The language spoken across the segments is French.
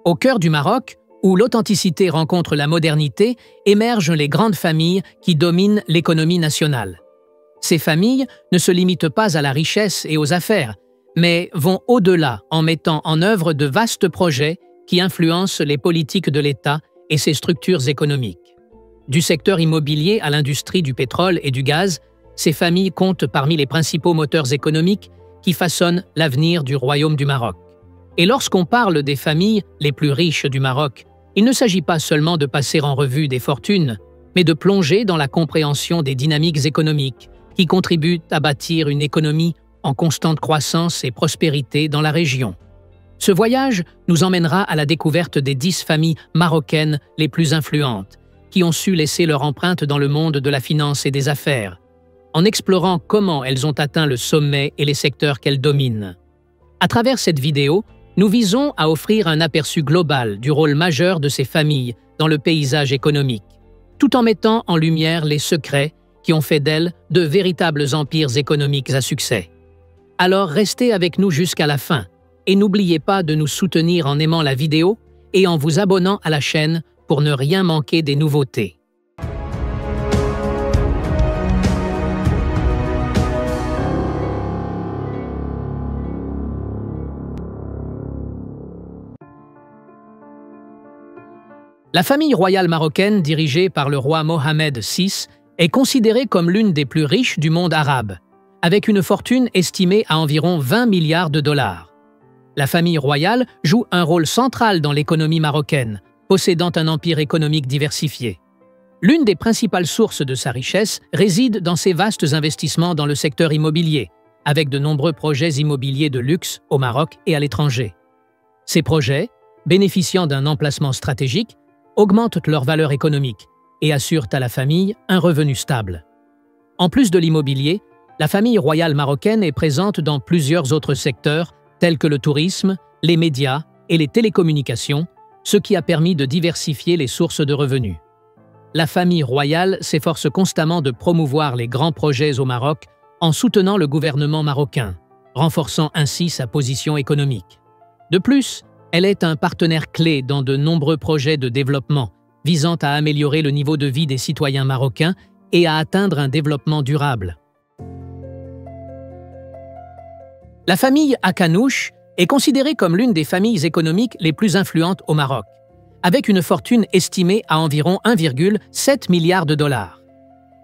Au cœur du Maroc, où l'authenticité rencontre la modernité, émergent les grandes familles qui dominent l'économie nationale. Ces familles ne se limitent pas à la richesse et aux affaires, mais vont au-delà en mettant en œuvre de vastes projets qui influencent les politiques de l'État et ses structures économiques. Du secteur immobilier à l'industrie du pétrole et du gaz, ces familles comptent parmi les principaux moteurs économiques qui façonnent l'avenir du Royaume du Maroc. Et lorsqu'on parle des familles les plus riches du Maroc, il ne s'agit pas seulement de passer en revue des fortunes, mais de plonger dans la compréhension des dynamiques économiques qui contribuent à bâtir une économie en constante croissance et prospérité dans la région. Ce voyage nous emmènera à la découverte des 10 familles marocaines les plus influentes, qui ont su laisser leur empreinte dans le monde de la finance et des affaires, en explorant comment elles ont atteint le sommet et les secteurs qu'elles dominent. À travers cette vidéo, nous visons à offrir un aperçu global du rôle majeur de ces familles dans le paysage économique, tout en mettant en lumière les secrets qui ont fait d'elles de véritables empires économiques à succès. Alors restez avec nous jusqu'à la fin et n'oubliez pas de nous soutenir en aimant la vidéo et en vous abonnant à la chaîne pour ne rien manquer des nouveautés. La famille royale marocaine dirigée par le roi Mohamed VI est considérée comme l'une des plus riches du monde arabe, avec une fortune estimée à environ 20 milliards de dollars. La famille royale joue un rôle central dans l'économie marocaine, possédant un empire économique diversifié. L'une des principales sources de sa richesse réside dans ses vastes investissements dans le secteur immobilier, avec de nombreux projets immobiliers de luxe au Maroc et à l'étranger. Ces projets, bénéficiant d'un emplacement stratégique, augmentent leur valeur économique et assurent à la famille un revenu stable. En plus de l'immobilier, la famille royale marocaine est présente dans plusieurs autres secteurs tels que le tourisme, les médias et les télécommunications, ce qui a permis de diversifier les sources de revenus. La famille royale s'efforce constamment de promouvoir les grands projets au Maroc en soutenant le gouvernement marocain, renforçant ainsi sa position économique. De plus, elle est un partenaire clé dans de nombreux projets de développement visant à améliorer le niveau de vie des citoyens marocains et à atteindre un développement durable. La famille Akanouch est considérée comme l'une des familles économiques les plus influentes au Maroc, avec une fortune estimée à environ 1,7 milliard de dollars.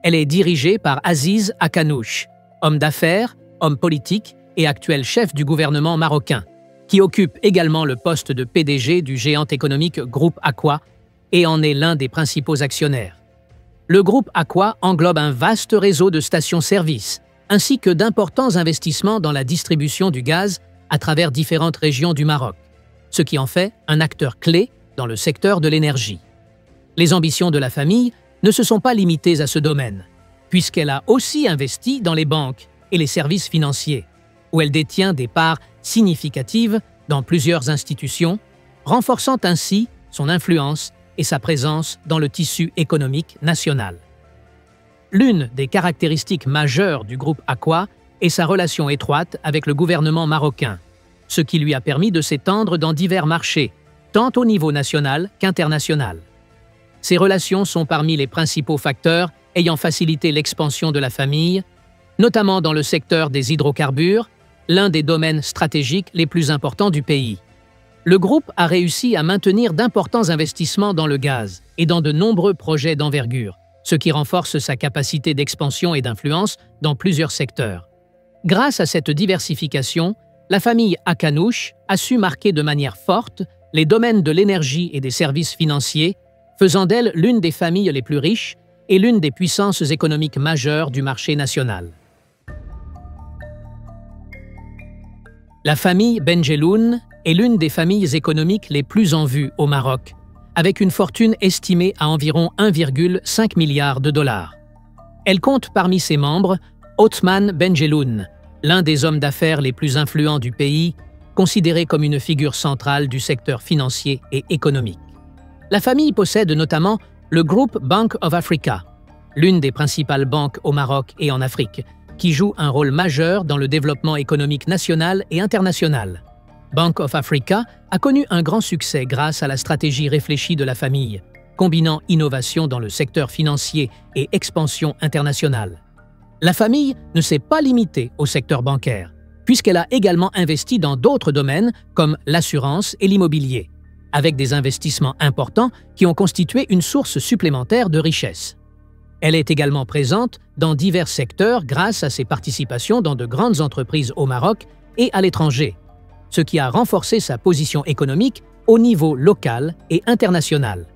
Elle est dirigée par Aziz Akanouch, homme d'affaires, homme politique et actuel chef du gouvernement marocain, qui occupe également le poste de PDG du géant économique Groupe Aqua et en est l'un des principaux actionnaires. Le Groupe Aqua englobe un vaste réseau de stations-service, ainsi que d'importants investissements dans la distribution du gaz à travers différentes régions du Maroc, ce qui en fait un acteur clé dans le secteur de l'énergie. Les ambitions de la famille ne se sont pas limitées à ce domaine, puisqu'elle a aussi investi dans les banques et les services financiers, où elle détient des parts significatives dans plusieurs institutions, renforçant ainsi son influence et sa présence dans le tissu économique national. L'une des caractéristiques majeures du groupe Aqua est sa relation étroite avec le gouvernement marocain, ce qui lui a permis de s'étendre dans divers marchés, tant au niveau national qu'international. Ces relations sont parmi les principaux facteurs ayant facilité l'expansion de la famille, notamment dans le secteur des hydrocarbures, l'un des domaines stratégiques les plus importants du pays. Le groupe a réussi à maintenir d'importants investissements dans le gaz et dans de nombreux projets d'envergure, ce qui renforce sa capacité d'expansion et d'influence dans plusieurs secteurs. Grâce à cette diversification, la famille Akanouch a su marquer de manière forte les domaines de l'énergie et des services financiers, faisant d'elle l'une des familles les plus riches et l'une des puissances économiques majeures du marché national. La famille Benjeloun est l'une des familles économiques les plus en vue au Maroc, avec une fortune estimée à environ 1,5 milliard de dollars. Elle compte parmi ses membres Othman Benjeloun, l'un des hommes d'affaires les plus influents du pays, considéré comme une figure centrale du secteur financier et économique. La famille possède notamment le Groupe Bank of Africa, l'une des principales banques au Maroc et en Afrique, qui joue un rôle majeur dans le développement économique national et international. Bank of Africa a connu un grand succès grâce à la stratégie réfléchie de la famille, combinant innovation dans le secteur financier et expansion internationale. La famille ne s'est pas limitée au secteur bancaire, puisqu'elle a également investi dans d'autres domaines comme l'assurance et l'immobilier, avec des investissements importants qui ont constitué une source supplémentaire de richesse. Elle est également présente dans divers secteurs grâce à ses participations dans de grandes entreprises au Maroc et à l'étranger, ce qui a renforcé sa position économique au niveau local et international.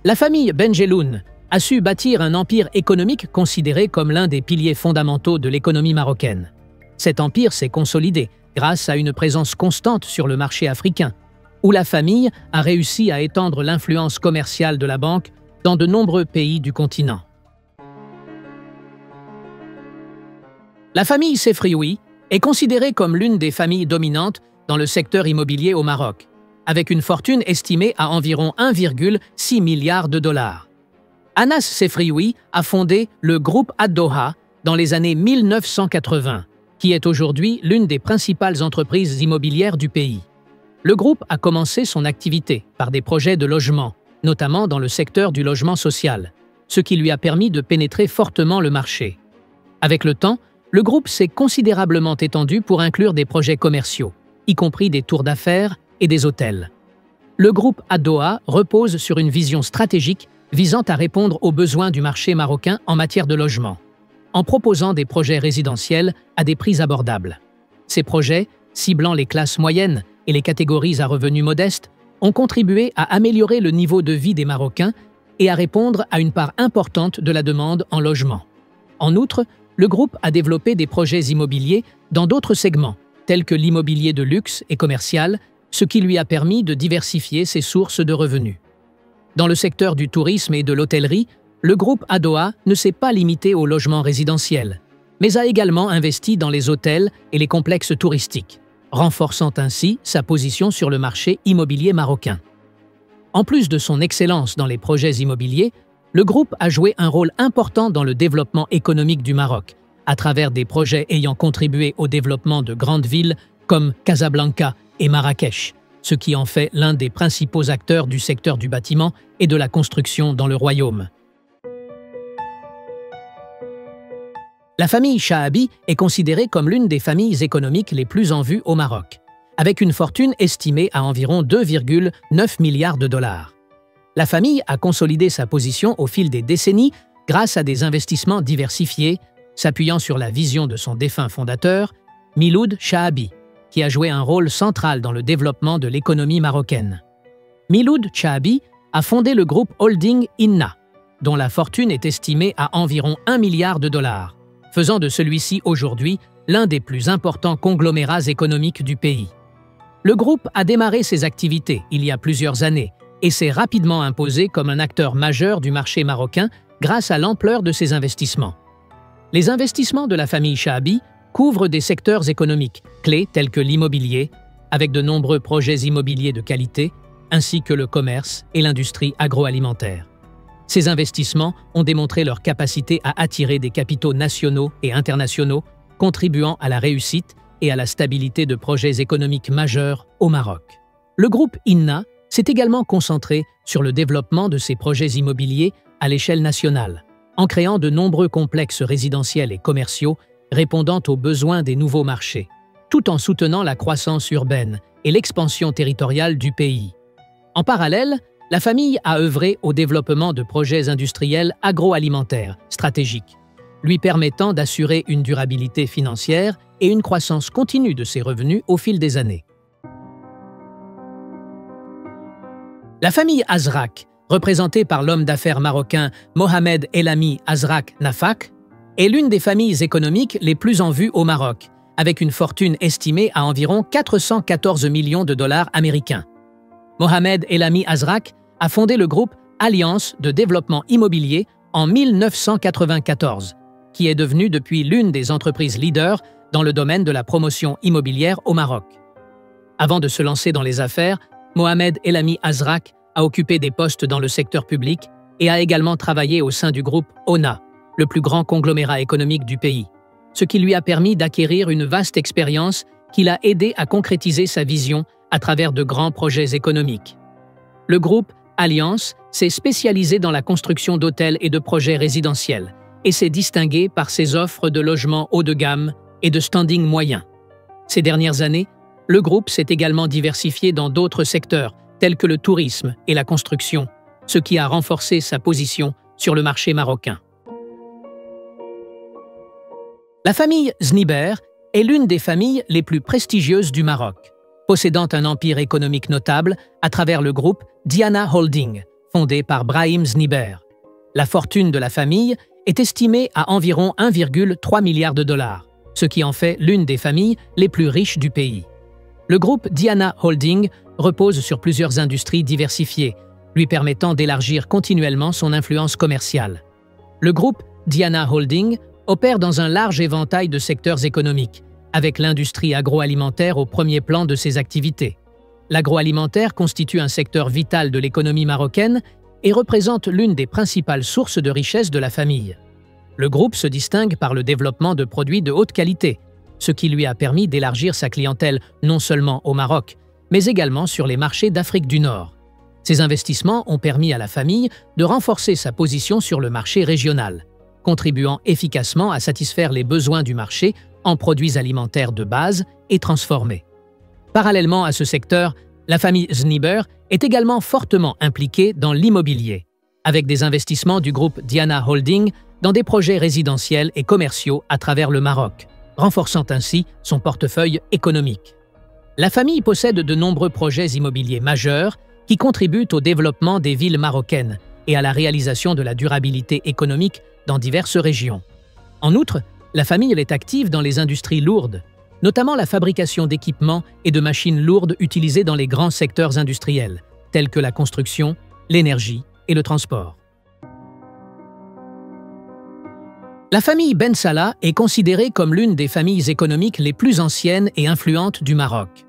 La famille Benjeloun a su bâtir un empire économique considéré comme l'un des piliers fondamentaux de l'économie marocaine. Cet empire s'est consolidé grâce à une présence constante sur le marché africain, où la famille a réussi à étendre l'influence commerciale de la banque dans de nombreux pays du continent. La famille Sefrioui est considérée comme l'une des familles dominantes dans le secteur immobilier au Maroc, avec une fortune estimée à environ 1,6 milliard de dollars. Anas Sefrioui a fondé le groupe Ad-Doha dans les années 1980, qui est aujourd'hui l'une des principales entreprises immobilières du pays. Le groupe a commencé son activité par des projets de logement, notamment dans le secteur du logement social, ce qui lui a permis de pénétrer fortement le marché. Avec le temps, le groupe s'est considérablement étendu pour inclure des projets commerciaux, y compris des tours d'affaires et des hôtels. Le groupe Ad-Doha repose sur une vision stratégique visant à répondre aux besoins du marché marocain en matière de logement, en proposant des projets résidentiels à des prix abordables. Ces projets, ciblant les classes moyennes et les catégories à revenus modestes, ont contribué à améliorer le niveau de vie des Marocains et à répondre à une part importante de la demande en logement. En outre, le groupe a développé des projets immobiliers dans d'autres segments, tels que l'immobilier de luxe et commercial, ce qui lui a permis de diversifier ses sources de revenus. Dans le secteur du tourisme et de l'hôtellerie, le groupe Ad-Doha ne s'est pas limité au logement résidentiel, mais a également investi dans les hôtels et les complexes touristiques, renforçant ainsi sa position sur le marché immobilier marocain. En plus de son excellence dans les projets immobiliers, le groupe a joué un rôle important dans le développement économique du Maroc, à travers des projets ayant contribué au développement de grandes villes comme Casablanca et Marrakech, ce qui en fait l'un des principaux acteurs du secteur du bâtiment et de la construction dans le royaume. La famille Chahabi est considérée comme l'une des familles économiques les plus en vue au Maroc, avec une fortune estimée à environ 2,9 milliards de dollars. La famille a consolidé sa position au fil des décennies grâce à des investissements diversifiés, s'appuyant sur la vision de son défunt fondateur, Miloud Chahabi, qui a joué un rôle central dans le développement de l'économie marocaine. Miloud Chahabi a fondé le groupe Holding Inna, dont la fortune est estimée à environ 1 milliard de dollars, faisant de celui-ci aujourd'hui l'un des plus importants conglomérats économiques du pays. Le groupe a démarré ses activités il y a plusieurs années et s'est rapidement imposé comme un acteur majeur du marché marocain grâce à l'ampleur de ses investissements. Les investissements de la famille Chahabi couvrent des secteurs économiques clés tels que l'immobilier, avec de nombreux projets immobiliers de qualité, ainsi que le commerce et l'industrie agroalimentaire. Ces investissements ont démontré leur capacité à attirer des capitaux nationaux et internationaux, contribuant à la réussite et à la stabilité de projets économiques majeurs au Maroc. Le groupe Inna s'est également concentré sur le développement de ses projets immobiliers à l'échelle nationale, en créant de nombreux complexes résidentiels et commerciaux répondant aux besoins des nouveaux marchés, tout en soutenant la croissance urbaine et l'expansion territoriale du pays. En parallèle, la famille a œuvré au développement de projets industriels agroalimentaires stratégiques, lui permettant d'assurer une durabilité financière et une croissance continue de ses revenus au fil des années. La famille Azraq, représentée par l'homme d'affaires marocain Mohamed Elami Azraq Nafak, est l'une des familles économiques les plus en vue au Maroc, avec une fortune estimée à environ 414 millions de dollars américains. Mohamed Elami Azraq a fondé le groupe Alliance de développement immobilier en 1994, qui est devenu depuis l'une des entreprises leaders dans le domaine de la promotion immobilière au Maroc. Avant de se lancer dans les affaires, Mohamed Elami Azraq a occupé des postes dans le secteur public et a également travaillé au sein du groupe ONA, le plus grand conglomérat économique du pays, ce qui lui a permis d'acquérir une vaste expérience qui l'a aidé à concrétiser sa vision à travers de grands projets économiques. Le groupe Alliance s'est spécialisé dans la construction d'hôtels et de projets résidentiels et s'est distingué par ses offres de logements haut de gamme et de standing moyen. Ces dernières années, le groupe s'est également diversifié dans d'autres secteurs tels que le tourisme et la construction, ce qui a renforcé sa position sur le marché marocain. La famille Sniber est l'une des familles les plus prestigieuses du Maroc, possédant un empire économique notable à travers le groupe Diana Holding, fondé par Brahim Sniber. La fortune de la famille est estimée à environ 1,3 milliard de dollars, ce qui en fait l'une des familles les plus riches du pays. Le groupe Diana Holding repose sur plusieurs industries diversifiées, lui permettant d'élargir continuellement son influence commerciale. Le groupe Diana Holding opère dans un large éventail de secteurs économiques, avec l'industrie agroalimentaire au premier plan de ses activités. L'agroalimentaire constitue un secteur vital de l'économie marocaine et représente l'une des principales sources de richesse de la famille. Le groupe se distingue par le développement de produits de haute qualité, ce qui lui a permis d'élargir sa clientèle non seulement au Maroc, mais également sur les marchés d'Afrique du Nord. Ces investissements ont permis à la famille de renforcer sa position sur le marché régional, contribuant efficacement à satisfaire les besoins du marché en produits alimentaires de base et transformés. Parallèlement à ce secteur, la famille Sniber est également fortement impliquée dans l'immobilier, avec des investissements du groupe Diana Holding dans des projets résidentiels et commerciaux à travers le Maroc, renforçant ainsi son portefeuille économique. La famille possède de nombreux projets immobiliers majeurs qui contribuent au développement des villes marocaines et à la réalisation de la durabilité économique dans diverses régions. En outre, la famille est active dans les industries lourdes, notamment la fabrication d'équipements et de machines lourdes utilisées dans les grands secteurs industriels, tels que la construction, l'énergie et le transport. La famille Ben Salah est considérée comme l'une des familles économiques les plus anciennes et influentes du Maroc.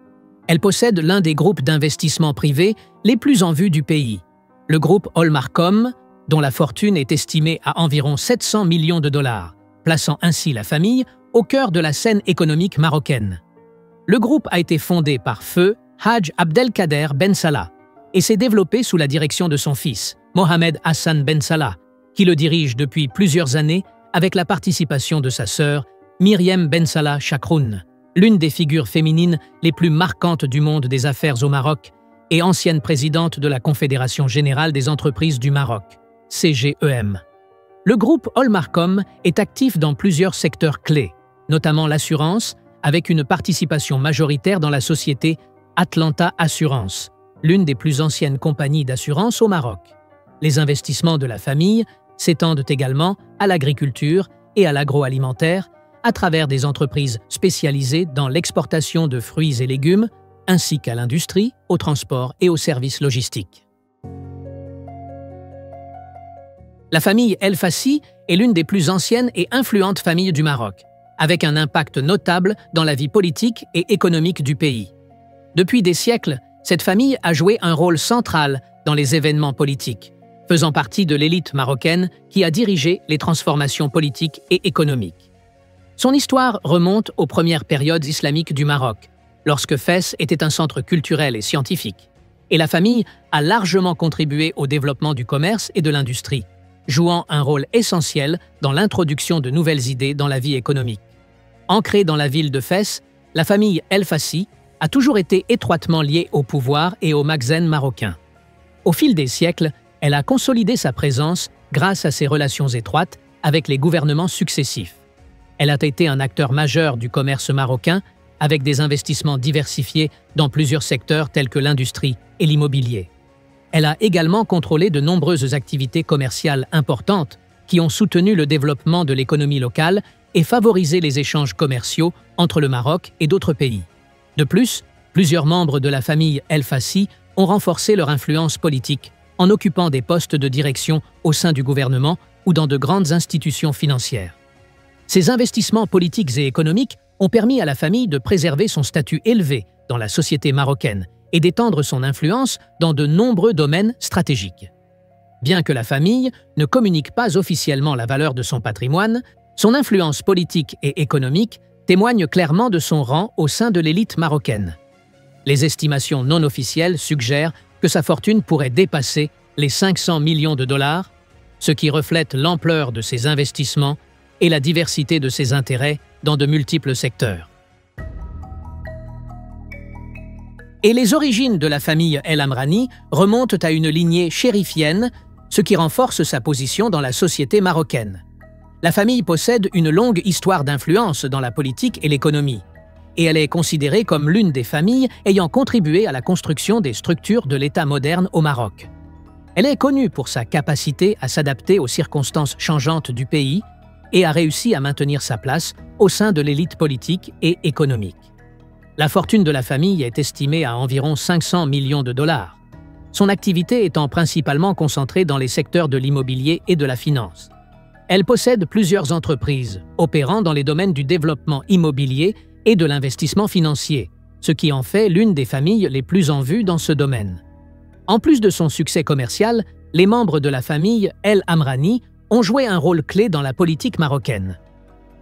Elle possède l'un des groupes d'investissement privés les plus en vue du pays, le groupe Olmarcom, dont la fortune est estimée à environ 700 millions de dollars, plaçant ainsi la famille au cœur de la scène économique marocaine. Le groupe a été fondé par feu Hadj Abdelkader Ben Salah et s'est développé sous la direction de son fils, Mohamed Hassan Ben Salah, qui le dirige depuis plusieurs années avec la participation de sa sœur, Myriam Ben Salah Chakroun, l'une des figures féminines les plus marquantes du monde des affaires au Maroc et ancienne présidente de la Confédération générale des entreprises du Maroc, CGEM. Le groupe Olmarcom est actif dans plusieurs secteurs clés, notamment l'assurance, avec une participation majoritaire dans la société Atlanta Assurance, l'une des plus anciennes compagnies d'assurance au Maroc. Les investissements de la famille s'étendent également à l'agriculture et à l'agroalimentaire à travers des entreprises spécialisées dans l'exportation de fruits et légumes, ainsi qu'à l'industrie, au transport et aux services logistiques. La famille El Fassi est l'une des plus anciennes et influentes familles du Maroc, avec un impact notable dans la vie politique et économique du pays. Depuis des siècles, cette famille a joué un rôle central dans les événements politiques, faisant partie de l'élite marocaine qui a dirigé les transformations politiques et économiques. Son histoire remonte aux premières périodes islamiques du Maroc, lorsque Fès était un centre culturel et scientifique, et la famille a largement contribué au développement du commerce et de l'industrie, jouant un rôle essentiel dans l'introduction de nouvelles idées dans la vie économique. Ancrée dans la ville de Fès, la famille El Fassi a toujours été étroitement liée au pouvoir et au makhzen marocain. Au fil des siècles, elle a consolidé sa présence grâce à ses relations étroites avec les gouvernements successifs. Elle a été un acteur majeur du commerce marocain avec des investissements diversifiés dans plusieurs secteurs tels que l'industrie et l'immobilier. Elle a également contrôlé de nombreuses activités commerciales importantes qui ont soutenu le développement de l'économie locale et favorisé les échanges commerciaux entre le Maroc et d'autres pays. De plus, plusieurs membres de la famille El Fassi ont renforcé leur influence politique en occupant des postes de direction au sein du gouvernement ou dans de grandes institutions financières. Ces investissements politiques et économiques ont permis à la famille de préserver son statut élevé dans la société marocaine et d'étendre son influence dans de nombreux domaines stratégiques. Bien que la famille ne communique pas officiellement la valeur de son patrimoine, son influence politique et économique témoigne clairement de son rang au sein de l'élite marocaine. Les estimations non officielles suggèrent que sa fortune pourrait dépasser les 500 millions de dollars, ce qui reflète l'ampleur de ses investissements et la diversité de ses intérêts dans de multiples secteurs. Et les origines de la famille El Amrani remontent à une lignée chérifienne, ce qui renforce sa position dans la société marocaine. La famille possède une longue histoire d'influence dans la politique et l'économie, et elle est considérée comme l'une des familles ayant contribué à la construction des structures de l'État moderne au Maroc. Elle est connue pour sa capacité à s'adapter aux circonstances changeantes du pays et a réussi à maintenir sa place au sein de l'élite politique et économique. La fortune de la famille est estimée à environ 500 millions de dollars, son activité étant principalement concentrée dans les secteurs de l'immobilier et de la finance. Elle possède plusieurs entreprises, opérant dans les domaines du développement immobilier et de l'investissement financier, ce qui en fait l'une des familles les plus en vue dans ce domaine. En plus de son succès commercial, les membres de la famille El Amrani ont joué un rôle clé dans la politique marocaine.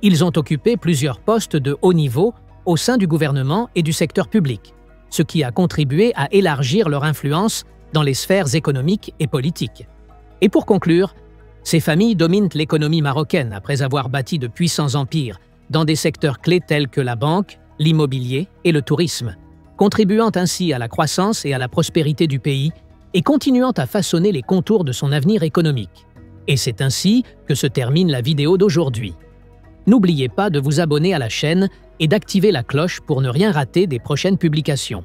Ils ont occupé plusieurs postes de haut niveau au sein du gouvernement et du secteur public, ce qui a contribué à élargir leur influence dans les sphères économiques et politiques. Et pour conclure, ces familles dominent l'économie marocaine après avoir bâti de puissants empires dans des secteurs clés tels que la banque, l'immobilier et le tourisme, contribuant ainsi à la croissance et à la prospérité du pays et continuant à façonner les contours de son avenir économique. Et c'est ainsi que se termine la vidéo d'aujourd'hui. N'oubliez pas de vous abonner à la chaîne et d'activer la cloche pour ne rien rater des prochaines publications.